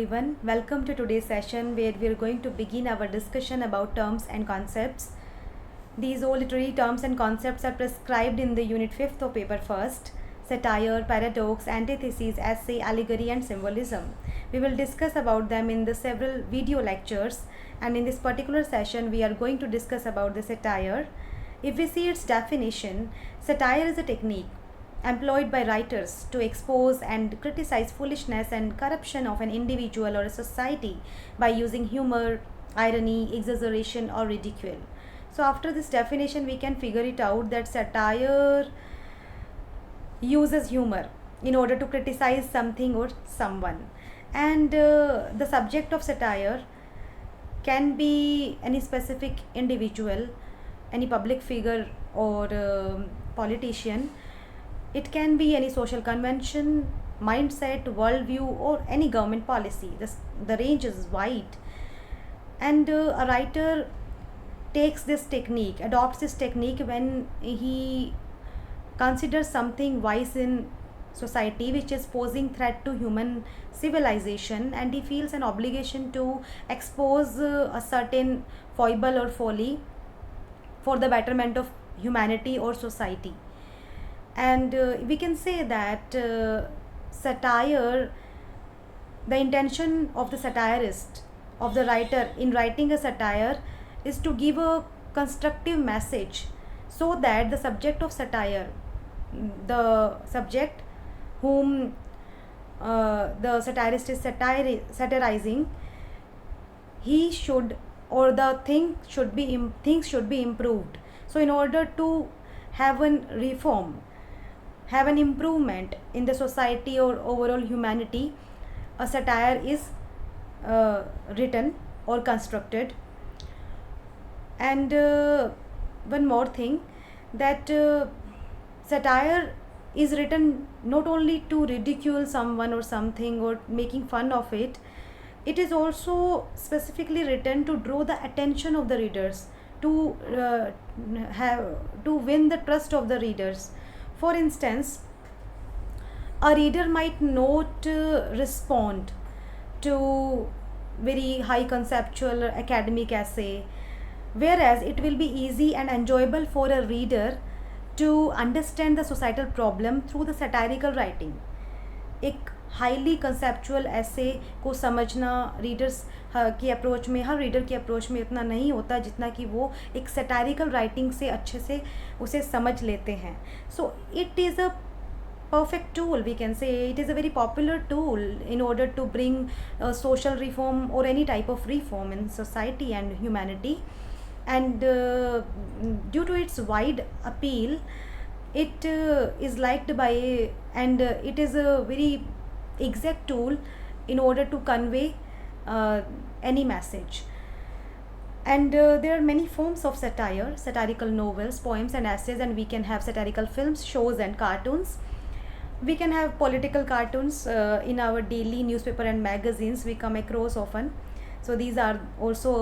everyone. Welcome to today's session where we are going to begin our discussion about terms and concepts. These all literary terms and concepts are prescribed in the unit 5th of paper 1st: satire, paradox, antithesis, essay, allegory and symbolism. We will discuss about them in the several video lectures, and in this particular session we are going to discuss about the satire. If we see its definition, satire is a technique employed by writers to expose and criticize foolishness and corruption of an individual or a society by using humor, irony, exaggeration, or ridicule. So, after this definition, we can figure it out that satire uses humor in order to criticize something or someone. And the subject of satire can be any specific individual, any public figure, or politician. It can be any social convention, mindset, worldview, or any government policy. The range is wide. And a writer adopts this technique when he considers something wise in society which is posing threat to human civilization, and he feels an obligation to expose a certain foible or folly for the betterment of humanity or society. And we can say that satire, the intention of the satirist, of the writer in writing a satire, is to give a constructive message so that the subject of satire, the subject whom the satirist is satirizing, he should, or the things should be improved. So in order to have an reform, have an improvement in the society or overall humanity, a satire is written or constructed. And one more thing, that satire is written not only to ridicule someone or something or making fun of it. It is also specifically written to draw the attention of the readers, to win the trust of the readers. For instance, a reader might not respond to very high conceptual or academic essay, whereas it will be easy and enjoyable for a reader to understand the societal problem through the satirical writing. एक highly conceptual ऐसे को समझना readers की approach में, हर reader की approach में इतना नहीं होता जितना कि वो एक सटारिकल राइटिंग से अच्छे से उसे समझ लेते हैं. So it is a perfect tool, we can say. It is a very popular tool in order to bring social reform or any type of reform in society and humanity. And due to its wide appeal, it is liked by, and it is a very exact tool in order to convey any message. And there are many forms of satire: satirical novels, poems and essays, and we can have satirical films, shows and cartoons. We can have political cartoons in our daily newspaper and magazines we come across often. So these are also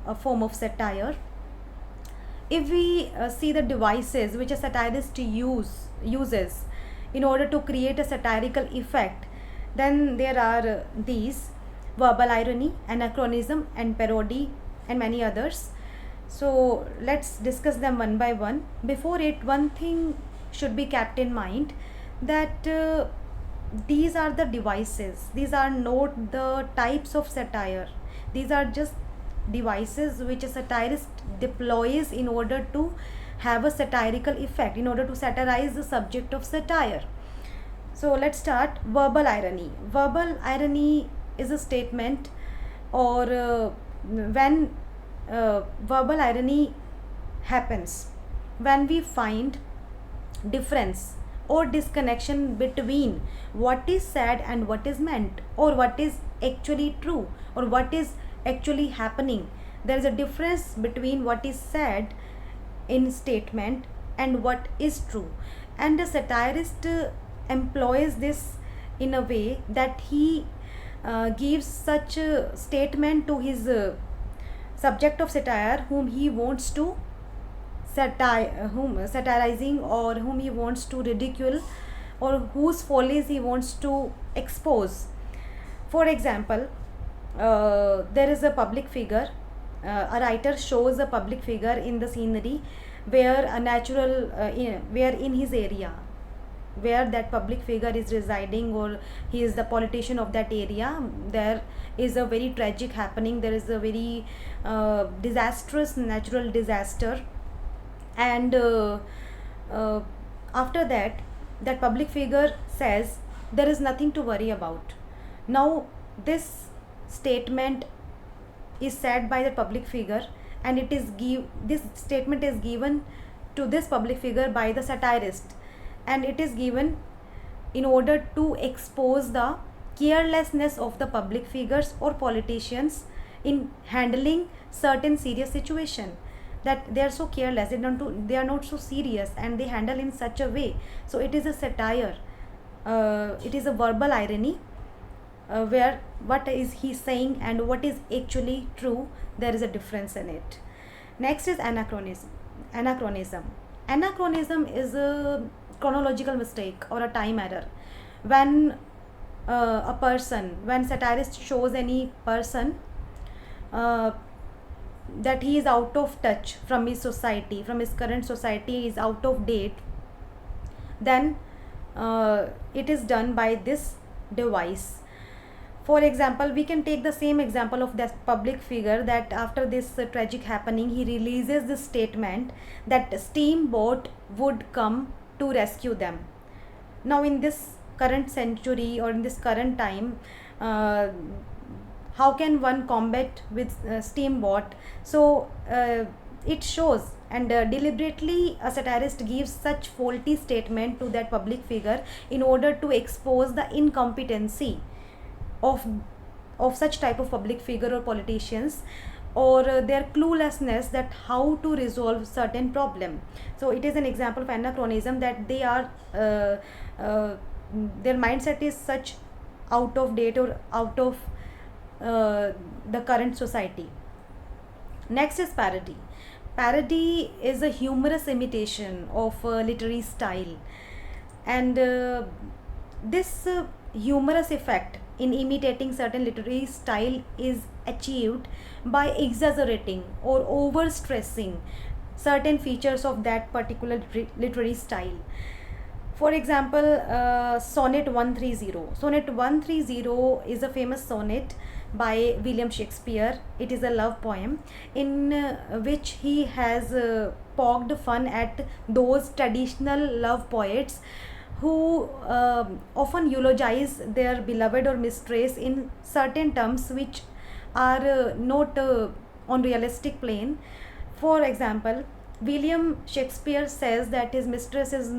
a form of satire. If we see the devices which a satirist uses in order to create a satirical effect, then there are these: verbal irony, anachronism and parody, and many others. So let's discuss them one by one. Before it, one thing should be kept in mind, that these are the devices. These are not the types of satire. These are just devices which a satirist deploys in order to have a satirical effect, in order to satirize the subject of satire. So let's start. Verbal irony. Verbal irony is a statement, or when verbal irony happens when we find difference or disconnection between what is said and what is meant, or what is actually true, or what is actually happening. There is a difference between what is said in statement and what is true, and the satirist employs this in a way that he gives such a statement to his subject of satire, whom he wants to satirizing, or whom he wants to ridicule, or whose follies he wants to expose. For example, there is a public figure. A writer shows a public figure in the scenery where a natural, where in his area, where that public figure is residing, or he is the politician of that area, there is a very tragic happening, there is a very disastrous natural disaster. And uh, after that, that public figure says there is nothing to worry about. Now this statement is said by the public figure, and this statement is given to this public figure by the satirist, and it is given in order to expose the carelessness of the public figures or politicians in handling certain serious situation, that they are so careless, they are not so serious, and they handle in such a way. So it is a satire, it is a verbal irony, where what is he saying and what is actually true, there is a difference in it. Next is anachronism is a chronological mistake or a time error. When when satirist shows any person uh, that he is out of touch from his society, from his current society, is out of date, then it is done by this device. For example, we can take the same example of that public figure, that after this tragic happening, he releases this statement that steamboat would come to rescue them. Now in this current century, or in this current time, uh, how can one combat with steamboat? So it shows, and deliberately a satirist gives such faulty statement to that public figure in order to expose the incompetency of such type of public figure or politicians, or their cluelessness that how to resolve certain problem. So it is an example of anachronism, that they are their mindset is such out of date or out of the current society. Next is parody. Parody is a humorous imitation of literary style, and this humorous effect in imitating certain literary style is achieved by exaggerating or overstressing certain features of that particular literary style. For example, Sonnet 130. Sonnet 130 is a famous sonnet by William Shakespeare. It is a love poem in which he has poked fun at those traditional love poets who often eulogize their beloved or mistress in certain terms which are not on realistic plane. For example, William Shakespeare says that his mistress has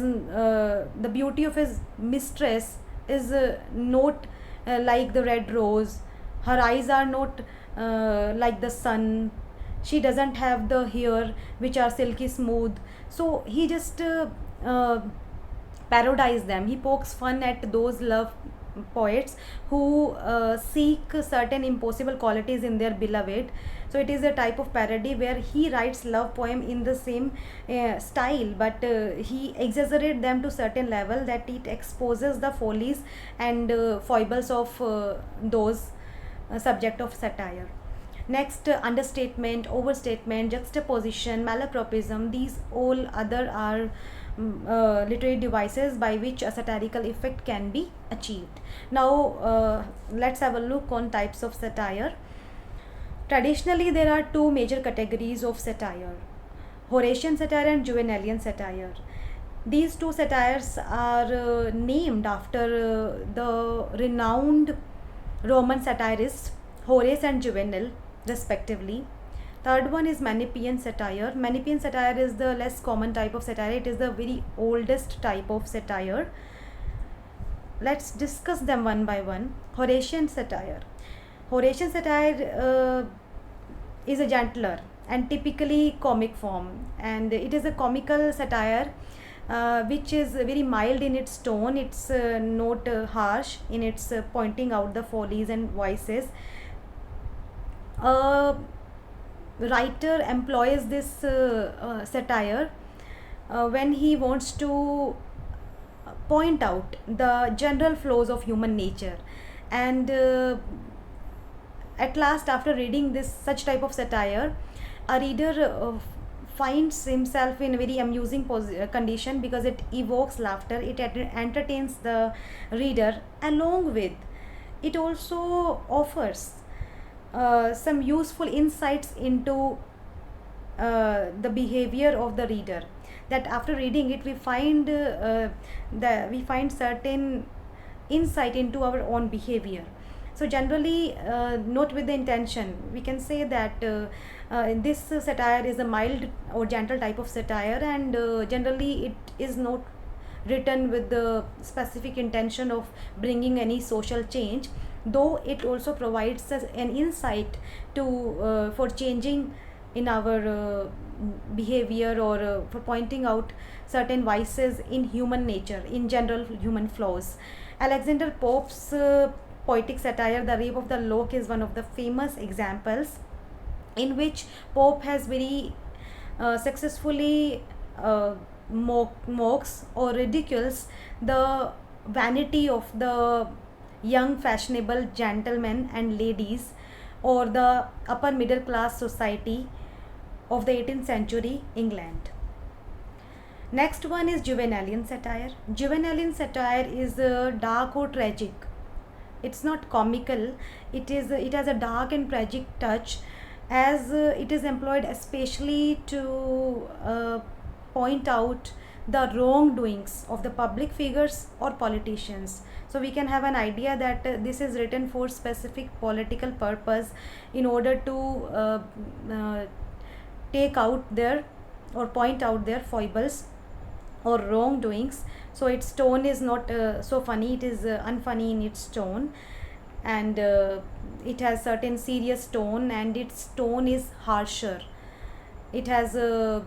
the beauty of his mistress is not like the red rose. Her eyes are not like the sun. She doesn't have the hair which are silky smooth. So he just parodize them. He pokes fun at those love poets who seek certain impossible qualities in their beloved. So it is a type of parody where he writes love poem in the same style, but he exaggerates them to certain level that it exposes the follies and foibles of those subject of satire. Next, understatement, overstatement, juxtaposition, malapropism, these all other are literary devices by which a satirical effect can be achieved. Now, let's have a look on types of satire. Traditionally, there are two major categories of satire: Horatian satire and Juvenalian satire. These two satires are named after the renowned Roman satirists Horace and Juvenal, respectively. Third one is Menippean satire. Menippean satire is the less common type of satire. It is the very oldest type of satire. Let's discuss them one by one. Horatian satire. Horatian satire is a gentler and typically comic form, and it is a comical satire which is very mild in its tone. It's not harsh in its pointing out the follies and vices. A writer employs this satire when he wants to point out the general flaws of human nature, And at last, after reading this such type of satire, a reader finds himself in a very amusing condition, because it evokes laughter, it entertains the reader, along with it also offers some useful insights into the behavior of the reader, that after reading it we find certain insight into our own behavior. So generally, not with the intention, we can say that this satire is a mild or gentle type of satire, and generally it is not written with the specific intention of bringing any social change, though it also provides us an insight to for changing in our behavior, or for pointing out certain vices in human nature, in general human flaws. Alexander Pope's poetic satire, The Rape of the Lock, is one of the famous examples in which Pope has very successfully mocks or ridicules the vanity of the young fashionable gentlemen and ladies, or the upper middle class society of the 18th century England. Next one is Juvenalian satire. Juvenalian satire is dark or tragic. It's not comical. It has a dark and tragic touch, as it is employed especially to point out the wrongdoings of the public figures or politicians. So we can have an idea that this is written for specific political purpose, in order to take out their or point out their foibles or wrongdoings. So its tone is not so funny, it is unfunny in its tone, and it has certain serious tone, and its tone is harsher. It has a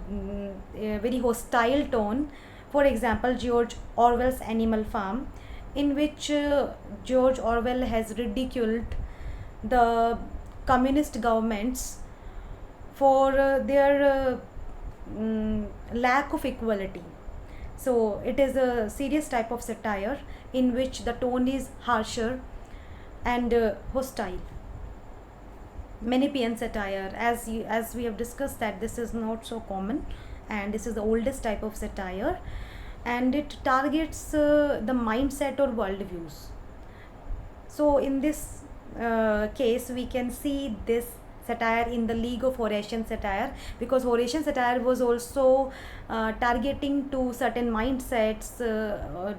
very hostile tone. For example, George Orwell's Animal Farm, in which George Orwell has ridiculed the communist governments for their lack of equality. So it is a serious type of satire in which the tone is harsher and hostile. Menippean satire, as we have discussed, that this is not so common, and this is the oldest type of satire, and it targets the mindset or worldviews. So in this case, we can see this satire in the league of Horatian satire, because Horatian satire was also targeting to certain mindsets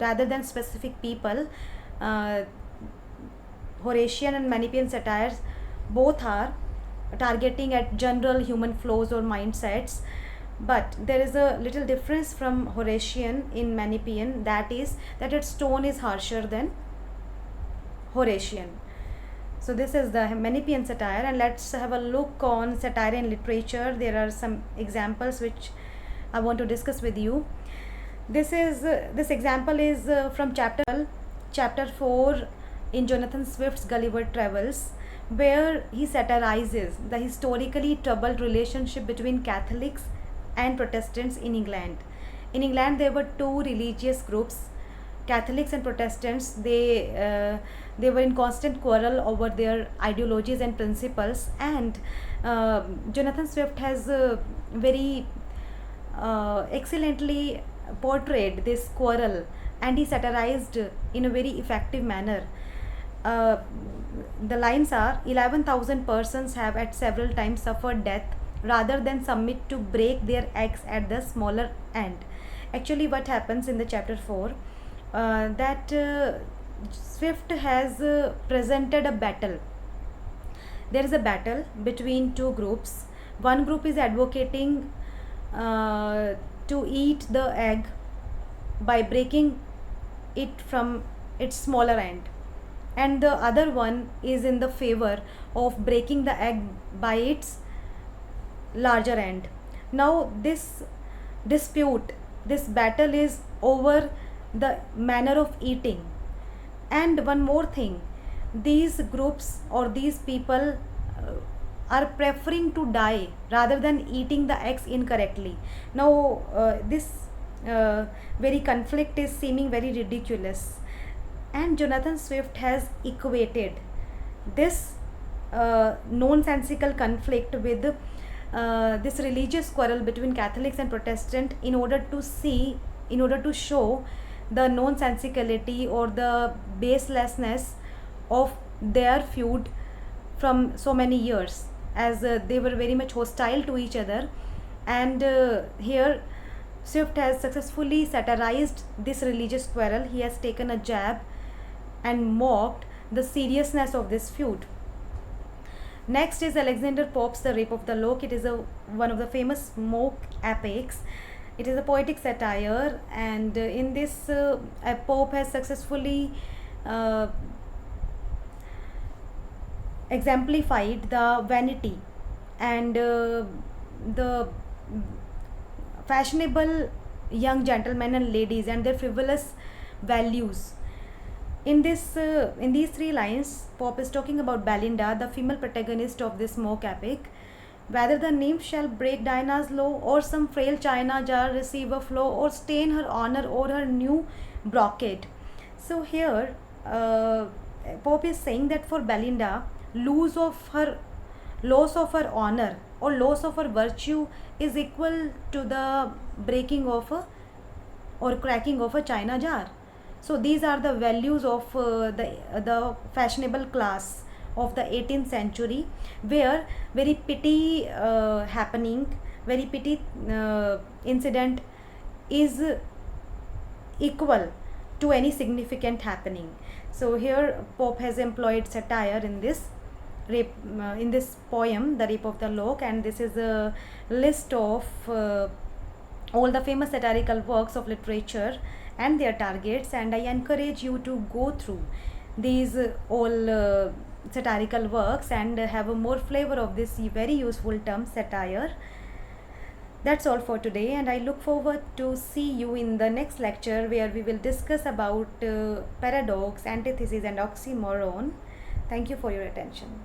rather than specific people. Horatian and Menippean satires both are targeting at general human flows or mindsets, but there is a little difference from Horatian in Menippean, that is that its tone is harsher than Horatian. So this is the Menippean satire, and let's have a look on satire in literature. There are some examples which I want to discuss with you. This example is from chapter 4 in Jonathan Swift's Gulliver Travels, where he satirizes the historically troubled relationship between Catholics and Protestants in England. In England, there were two religious groups, Catholics and Protestants. They were in constant quarrel over their ideologies and principles, and Jonathan Swift has very excellently portrayed this quarrel, and he satirized in a very effective manner. The lines are: 11,000 persons have at several times suffered death rather than submit to break their eggs at the smaller end. Actually, what happens in the chapter 4, that Swift has presented a battle. There is a battle between two groups. One group is advocating to eat the egg by breaking it from its smaller end, and the other one is in the favor of breaking the egg by its larger end. Now this dispute, this battle is over the manner of eating. And one more thing, these groups or these people are preferring to die rather than eating the eggs incorrectly. Now this very conflict is seeming very ridiculous. And Jonathan Swift has equated this nonsensical conflict with this religious quarrel between Catholics and Protestant in order to show the nonsensicality or the baselessness of their feud from so many years, as they were very much hostile to each other. And here Swift has successfully satirized this religious quarrel. He has taken a jab and mocked the seriousness of this feud. Next is Alexander Pope's The Rape of the Lock. It is one of the famous mock epics. It is a poetic satire, and in this, Pope has successfully uh, exemplified the vanity and the fashionable young gentlemen and ladies and their frivolous values. In these three lines, Pope is talking about Belinda, the female protagonist of this mock epic. Whether the nymph shall break Diana's law, or some frail china jar receive a flaw, or stain her honor or her new brocade. So here, Pope is saying that for Belinda, loss of her honor or loss of her virtue is equal to the breaking of a or cracking of a china jar. So these are the values of the fashionable class of the 18th century, where very petty very petty incident is equal to any significant happening. So here Pope has employed satire in this in this poem, The Rape of the Lock, and this is a list of all the famous satirical works of literature and their targets, and I encourage you to go through these all satirical works and have a more flavor of this very useful term satire. That's all for today, and I look forward to see you in the next lecture, where we will discuss about paradox, antithesis and oxymoron. Thank you for your attention.